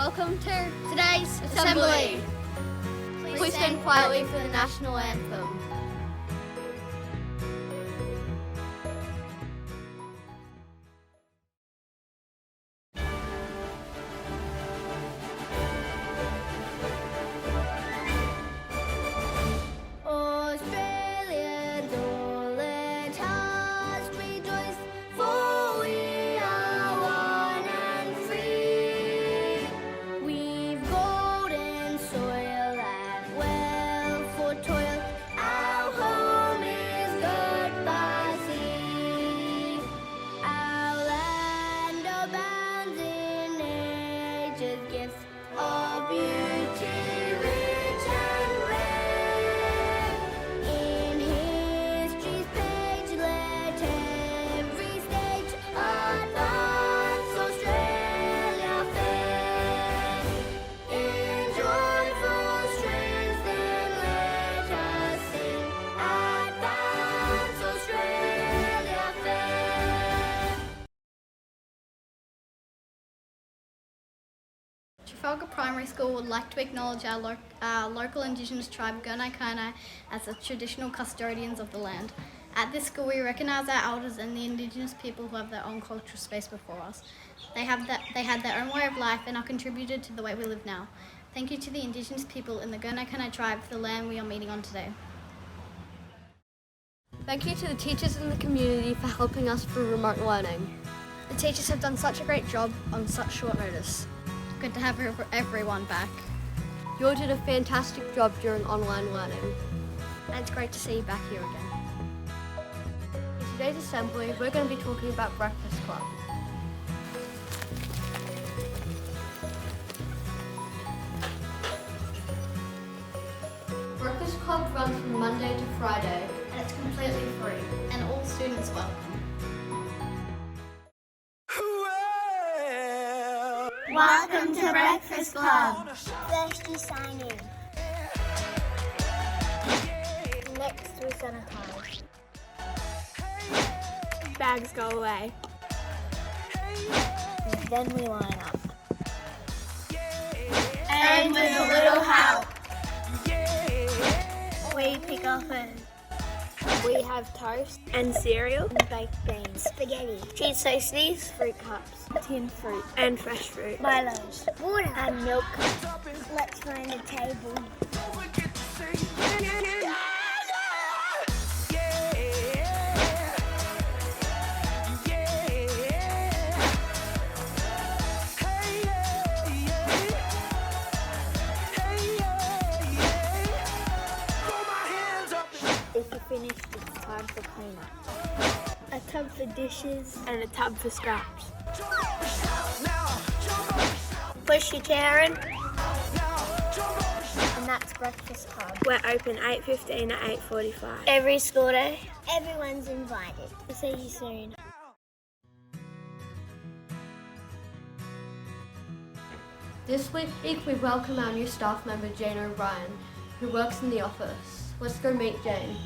Welcome to today's assembly. Please stand quietly for the national anthem. Australians all at heart rejoice, for we are one and free. We've golden soil and wealth for toil. Our home is good by sea. Our land abounds in nature's gifts of beauty, rich and rare. In history's page, let every stage advance Australia fair. In joyful strains, then let us sing, advance Australia fair. Trafalgar Primary School would like to acknowledge our local Indigenous tribe Gurnai Kainai as the traditional custodians of the land. At this school we recognise our elders and the Indigenous people who have their own cultural space before us. They had their own way of life and are contributed to the way we live now. Thank you to the Indigenous people in the Gurnai Kainai tribe for the land we are meeting on today. Thank you to the teachers in the community for helping us through remote learning. The teachers have done such a great job on such short notice. Good to have everyone back. You all did a fantastic job during online learning. And it's great to see you back here again. In today's assembly, we're going to be talking about Breakfast Club. Breakfast Club runs from Monday to Friday. And it's completely free, and all students welcome. Welcome to Breakfast Club. First you sign in. Next we sanitize. Bags go away. Then we line up. And with a little help, we pick up and we have toast and cereal and baked beans, spaghetti, cheese slices, fruit cups, tin fruit and fresh fruit, Milos, water and milk. Let's find a table. If you're finished, it's time for cleanup. A tub for dishes and a tub for scraps. Push your chair in. And that's Breakfast Club. We're open 8:15 to 8:45. Every school day. Everyone's invited. We'll see you soon. This week we welcome our new staff member Jane O'Brien, who works in the office. Let's go meet Jane.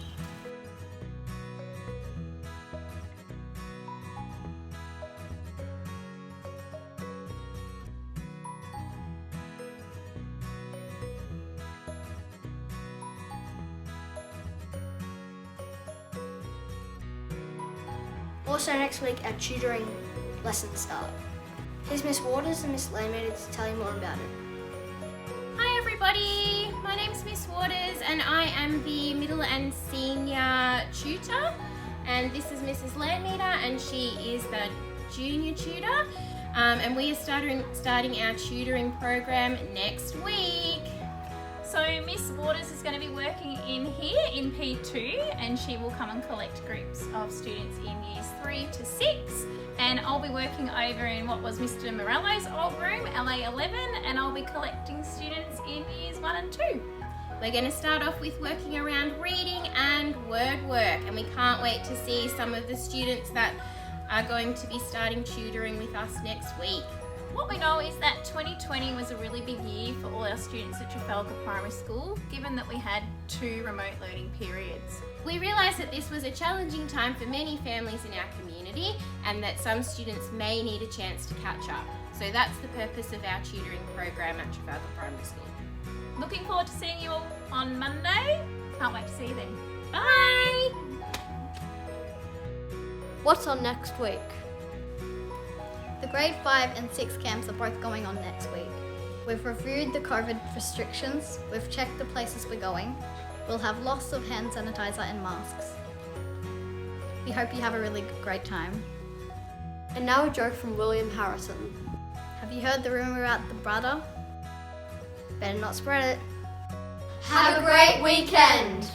Also next week our tutoring lessons start. Here's Miss Waters and Miss Laymeter to tell you more about it. Hi everybody, my name's Miss Waters and I am the middle and senior tutor, and this is Mrs. Landmeter and she is the junior tutor, and we are starting our tutoring program next week. So Miss Waters is going to be working in here in P2 and she will come and collect groups of students in years 3 to 6, and I'll be working over in what was Mr. Morello's old room, LA11, and I'll be collecting students in years 1 and 2. We're going to start off with working around reading and word work, and we can't wait to see some of the students that are going to be starting tutoring with us next week. What we know is that 2020 was a really big year for all our students at Trafalgar Primary School, given that we had 2 remote learning periods. We realised that this was a challenging time for many families in our community and that some students may need a chance to catch up. So that's the purpose of our tutoring program at Trafalgar Primary School. Looking forward to seeing you all on Monday. Can't wait to see you then. Bye! What's on next week? The grade 5 and 6 camps are both going on next week. We've reviewed the COVID restrictions, we've checked the places we're going, we'll have lots of hand sanitizer and masks. We hope you have a really great time. And now a joke from William Harrison. Have you heard the rumour about the brother? Better not spread it. Have a great weekend!